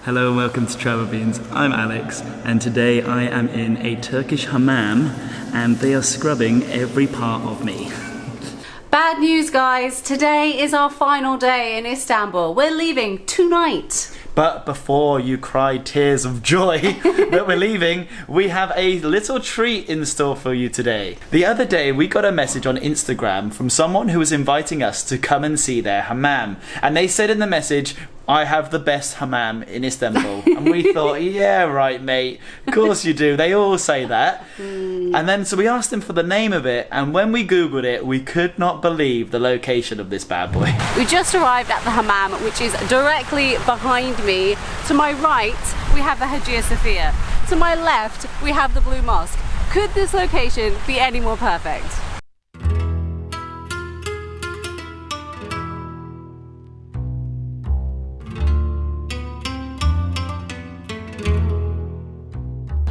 Hello and welcome to Travel Beans. I'm Alex and today I am in a Turkish hammam and they are scrubbing every part of me. Bad news guys, today is our final day in Istanbul. We're leaving tonight. But before you cry tears of joy that we're leaving, we have a little treat in store for you today. The other day we got a message on Instagram from someone who was inviting us to come and see their hammam. And they said in the message, I have the best hammam in Istanbul. And we thought, yeah, right, mate. Of course you do. They all say that. And then, so we asked them for the name of it. And when we Googled it, we could not believe the location of this bad boy. We just arrived at the hammam, which is directly behind me. To my right, we have the Hagia Sofia. To my left, we have the Blue Mosque. Could this location be any more perfect?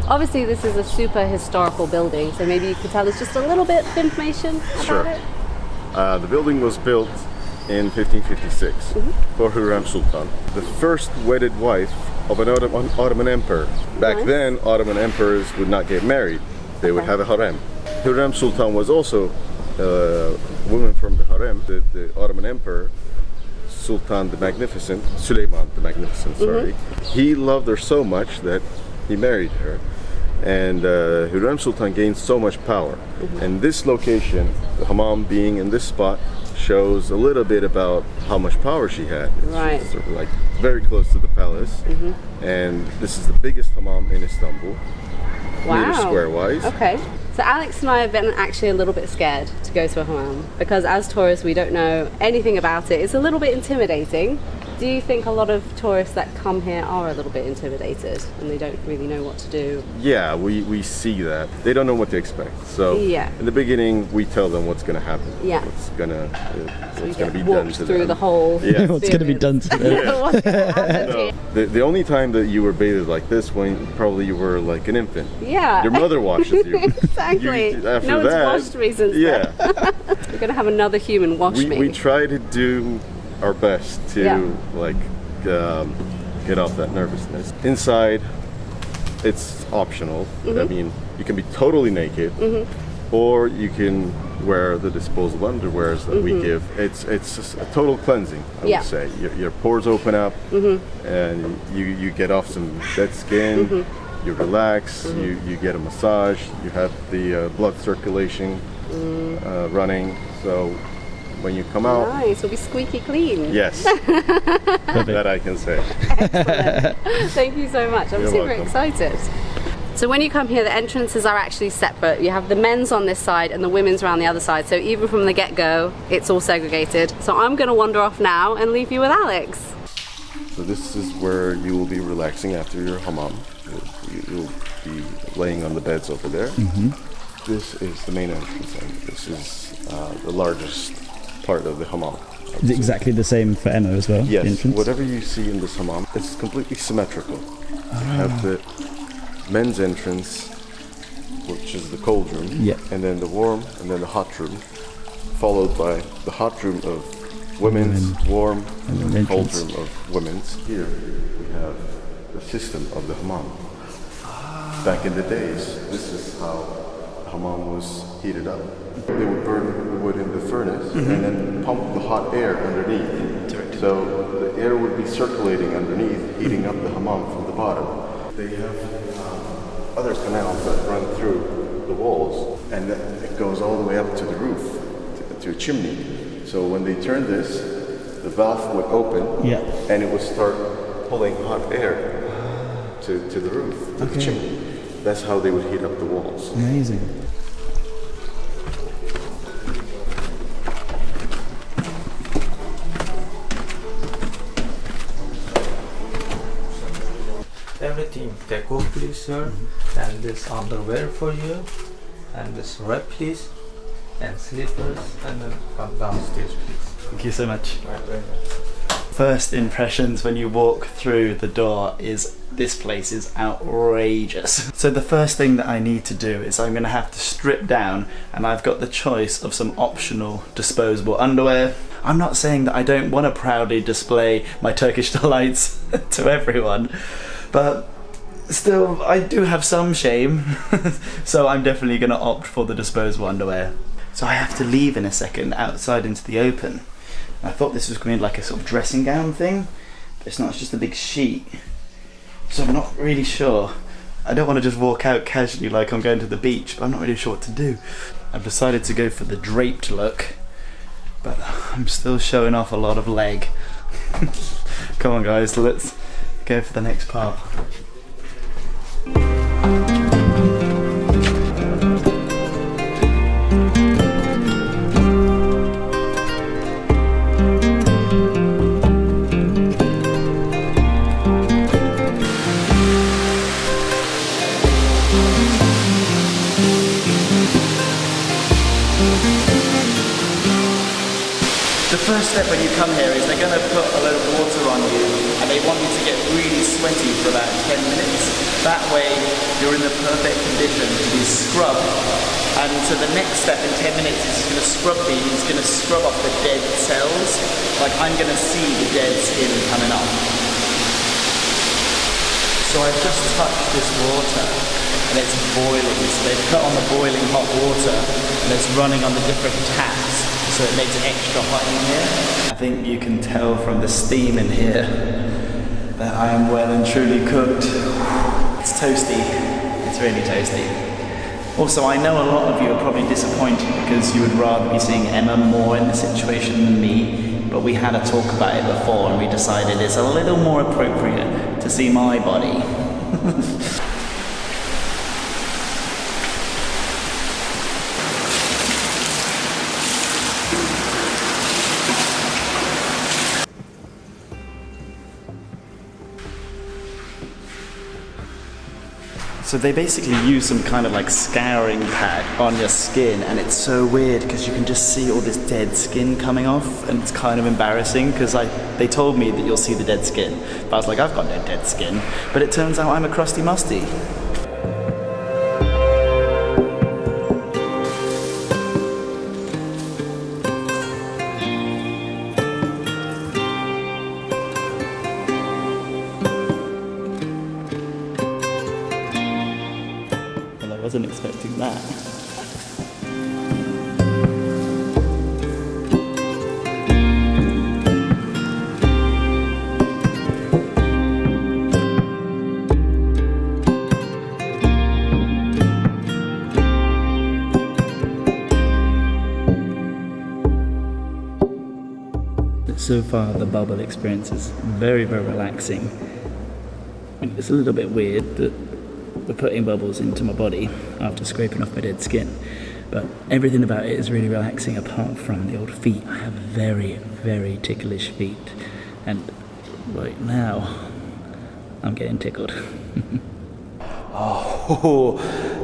Obviously this is a super historical building, so maybe you could tell us just a little bit of information about it? The building was built in 1556 for Hurrem Sultan, the first wedded wife of an Ottoman emperor. Back then, Ottoman emperors would not get married. They would have a harem. Hurrem Sultan was also a woman from the harem. The Ottoman emperor, Sultan the Magnificent, Süleyman the Magnificent, sorry. He loved her so much that he married her. And Hurrem Sultan gained so much power. And this location, the hammam being in this spot, shows a little bit about how much power she had. Right. She's sort of like very close to the palace. And this is the biggest hammam in Istanbul, meter square wise. Okay. So Alex and I have been actually a little bit scared to go to a hammam because as tourists we don't know anything about it. It's a little bit intimidating. Do you think a lot of tourists that come here are a little bit intimidated and they don't really know what to do? Yeah, we see that. They don't know what to expect. So in the beginning, we tell them what's going to happen. Yeah. What's going to be done to them. Through the whole What's going to be done to them. The only time that you were bathed like this when probably you were like an infant. Yeah. Your mother washes you. Exactly. After no one's that, washed me since yeah. We're going to have another human wash me. We try to do our best to like get off that nervousness. Inside, it's optional. I mean, you can be totally naked, or you can wear the disposable underwears that we give. It's just a total cleansing, I would say. Your pores open up, and you get off some dead skin. You relax. You get a massage. You have the blood circulation running. So when you come out, nice, we'll be squeaky clean. Yes, that I can say. Excellent. Thank you so much. I'm You're super welcome. excited. So when you come here, the entrances are actually separate. You have the men's on this side and the women's around the other side. So even from the get-go, it's all segregated. So I'm going to wander off now and leave you with Alex. So this is where you will be relaxing after your hammam. You'll be laying on the beds over there. This is the main entrance, and this is the largest part of the hammam. Is it exactly the same for Emma as well? Yes, whatever you see in this hammam, it's completely symmetrical. You have the men's entrance, which is the cold room, and then the warm, and then the hot room, followed by the hot room of women's, warm, and then the cold room of women's. Here we have the system of the hammam. Back in the days, this is how the hammam was heated up. They would burn the wood in the furnace and then pump the hot air underneath. So the air would be circulating underneath, heating up the hammam from the bottom. They have other canals that run through the walls, and it goes all the way up to the roof, to a chimney. So when they turn this, the valve would open and it would start pulling hot air to the roof, to the chimney. That's how they would heat up the walls. Amazing. Everything take off please sir, and this underwear for you, and this wrap please, and slippers, and then come downstairs please. Thank you so much. Right, very much. First impressions when you walk through the door is this place is outrageous. So the first thing that I need to do is I'm going to have to strip down, and I've got the choice of some optional disposable underwear. I'm not saying that I don't want to proudly display my Turkish delights to everyone, but still, I do have some shame. So I'm definitely going to opt for the disposable underwear. So I have to leave in a second outside into the open. I thought this was going to be like a sort of dressing gown thing, but it's not, it's just a big sheet. So I'm not really sure. I don't want to just walk out casually like I'm going to the beach, but I'm not really sure what to do. I've decided to go for the draped look, but I'm still showing off a lot of leg. Come on guys, let's go for the next part. The first step when you come here is they're going to put a load of water on you and they want you to get really sweaty for about 10 minutes. That way you're in the perfect condition to be scrubbed. And so the next step in 10 minutes is going to scrub me. He's going to scrub off the dead cells. Like I'm going to see the dead skin coming off. So I've just touched this water and it's boiling. So they've put on the boiling hot water and it's running on the different taps. So it makes it extra hot in here. I think you can tell from the steam in here that I am well and truly cooked. It's toasty. It's really toasty. Also, I know a lot of you are probably disappointed because you would rather be seeing Emma more in the situation than me, but we had a talk about it before and we decided it's a little more appropriate to see my body. So they basically use some kind of like scouring pad on your skin, and it's so weird because you can just see all this dead skin coming off, and it's kind of embarrassing because they told me that you'll see the dead skin, but I was like, I've got no dead skin, but it turns out I'm a crusty musty. I wasn't expecting that. So far the bubble experience is very, very relaxing. It's a little bit weird that we're putting bubbles into my body after scraping off my dead skin, but everything about it is really relaxing apart from the old feet. I have very, very ticklish feet, and right now I'm getting tickled. Oh,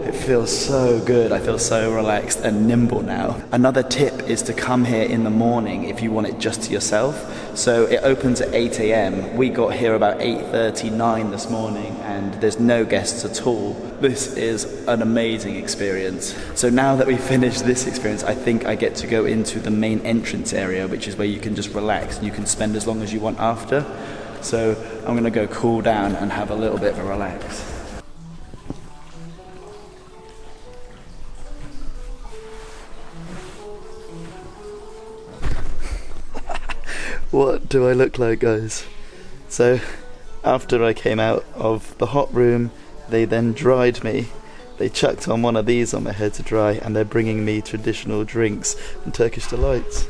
it feels so good. I feel so relaxed and nimble now. Another tip is to come here in the morning if you want it just to yourself. So it opens at 8 a.m. We got here about 8:39 this morning and there's no guests at all. This is an amazing experience. So now that we've finished this experience, I think I get to go into the main entrance area, which is where you can just relax and you can spend as long as you want after. So I'm gonna go cool down and have a little bit of a relax. What do I look like, guys? So, after I came out of the hot room, they then dried me. They chucked on one of these on my head to dry, and they're bringing me traditional drinks and Turkish delights.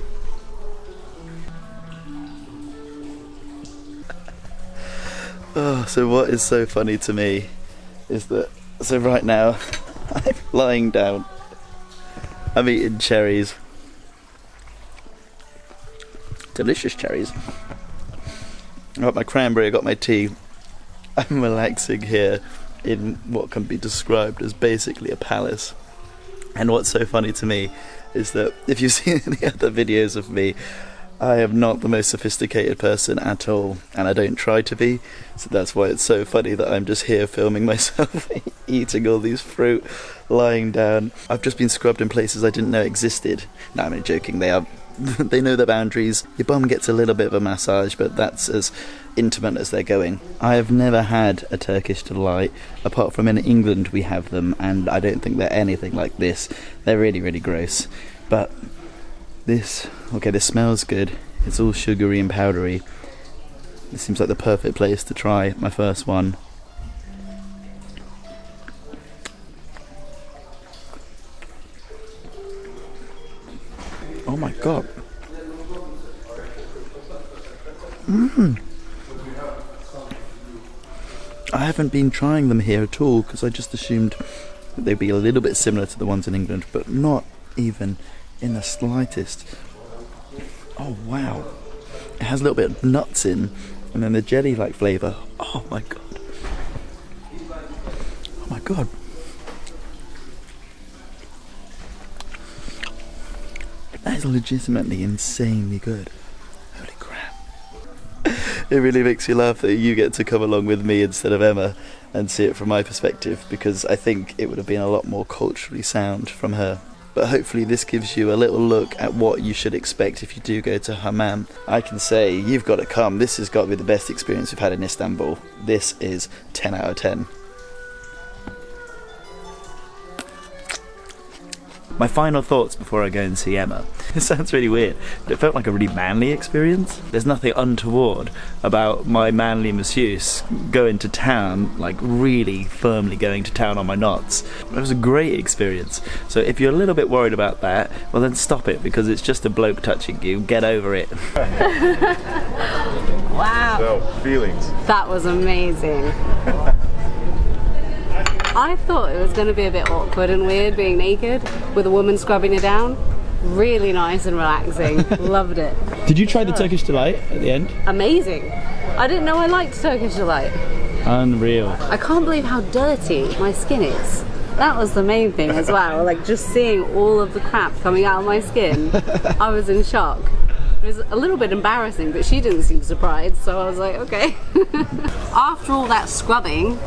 Oh, so what is so funny to me is that, so right now, I'm lying down. I'm eating cherries. Delicious cherries. I got my cranberry, I got my tea. I'm relaxing here in what can be described as basically a palace. And what's so funny to me is that if you've seen any other videos of me, I am not the most sophisticated person at all, and I don't try to be, so that's why it's so funny that I'm just here filming myself eating all these fruit, lying down. I've just been scrubbed in places I didn't know existed. No, I'm only joking, they are They know their boundaries. Your bum gets a little bit of a massage, but that's as intimate as they're going. I have never had a Turkish delight. Apart from in England we have them, and I don't think they're anything like this. They're really, really gross. But this smells good. It's all sugary and powdery. This seems like the perfect place to try my first one. Oh my god. I haven't been trying them here at all because I just assumed that they'd be a little bit similar to the ones in England, but not even in the slightest. Oh wow. It has a little bit of nuts in, and then the jelly-like flavour. Oh my god. Oh my god. That is legitimately insanely good. Holy crap. It really makes you laugh that you get to come along with me instead of Emma and see it from my perspective, because I think it would have been a lot more culturally sound from her. But hopefully this gives you a little look at what you should expect if you do go to Hammam. I can say you've got to come. This has got to be the best experience we've had in Istanbul. This is 10 out of 10. My final thoughts before I go and see Emma. It sounds really weird, but it felt like a really manly experience. There's nothing untoward about my manly masseuse going to town, like really firmly going to town on my knots. It was a great experience. So if you're a little bit worried about that, well then stop it, because it's just a bloke touching you. Get over it. Wow. So, feelings. That was amazing. I thought it was going to be a bit awkward and weird being naked with a woman scrubbing it down. Really nice and relaxing. Loved it. Did you try the Turkish delight at the end? Amazing. I didn't know I liked Turkish delight. Unreal. I can't believe how dirty my skin is. That was the main thing as well. Like just seeing all of the crap coming out of my skin. I was in shock. It was a little bit embarrassing, but she didn't seem surprised, so I was like, okay. After all that scrubbing,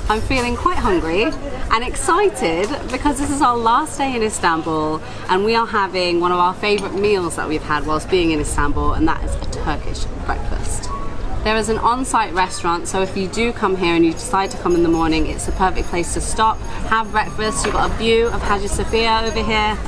I'm feeling quite hungry and excited because this is our last day in Istanbul and we are having one of our favourite meals that we've had whilst being in Istanbul, and that is a Turkish breakfast. There is an on-site restaurant, so if you do come here and you decide to come in the morning, it's the perfect place to stop, have breakfast. You've got a view of Hagia Sofia over here.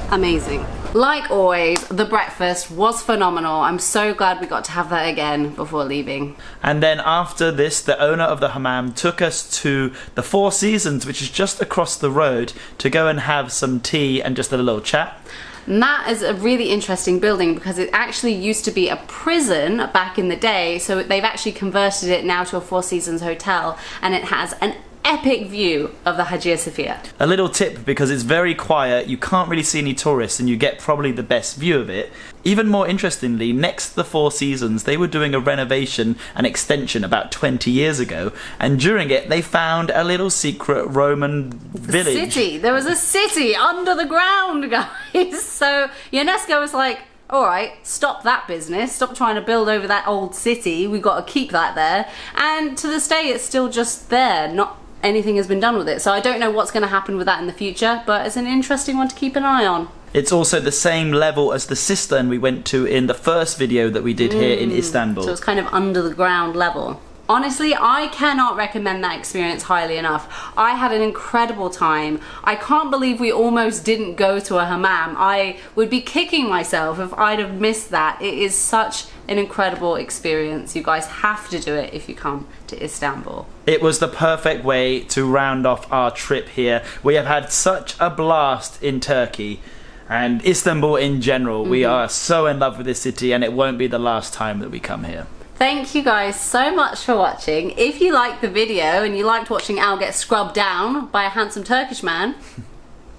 Amazing. Like always, the breakfast was phenomenal. I'm so glad we got to have that again before leaving. And then after this, the owner of the hammam took us to the Four Seasons, which is just across the road, to go and have some tea and just a little chat. And that is a really interesting building because it actually used to be a prison back in the day, so they've actually converted it now to a Four Seasons hotel, and it has an epic view of the Hagia Sofia. A little tip, because it's very quiet, you can't really see any tourists and you get probably the best view of it. Even more interestingly, next to the Four Seasons, they were doing a renovation and extension about 20 years ago, and during it they found a little secret Roman village. City. There was a city under the ground, guys. So UNESCO was like, alright, stop that business, stop trying to build over that old city, we've got to keep that there. And to this day it's still just there, not anything has been done with it. So I don't know what's going to happen with that in the future, but it's an interesting one to keep an eye on. It's also the same level as the cistern we went to in the first video that we did here in Istanbul. So it's kind of under the ground level. Honestly, I cannot recommend that experience highly enough. I had an incredible time. I can't believe we almost didn't go to a hammam. I would be kicking myself if I'd have missed that. It is such an incredible experience. You guys have to do it if you come to Istanbul. It was the perfect way to round off our trip here. We have had such a blast in Turkey and Istanbul in general. We are so in love with this city, and it won't be the last time that we come here. Thank you guys so much for watching. If you liked the video and you liked watching Al get scrubbed down by a handsome Turkish man,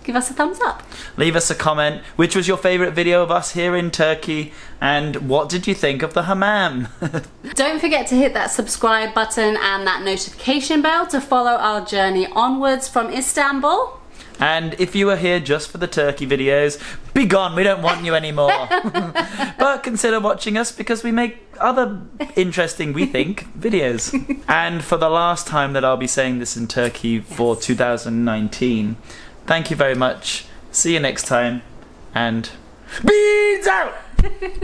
give us a thumbs up. Leave us a comment. Which was your favourite video of us here in Turkey? And what did you think of the hammam? Don't forget to hit that subscribe button and that notification bell to follow our journey onwards from Istanbul. And if you are here just for the Turkey videos, be gone, we don't want you anymore. But consider watching us because we make other interesting, we think, videos. And for the last time that I'll be saying this in Turkey for 2019, thank you very much. See you next time. And beans out!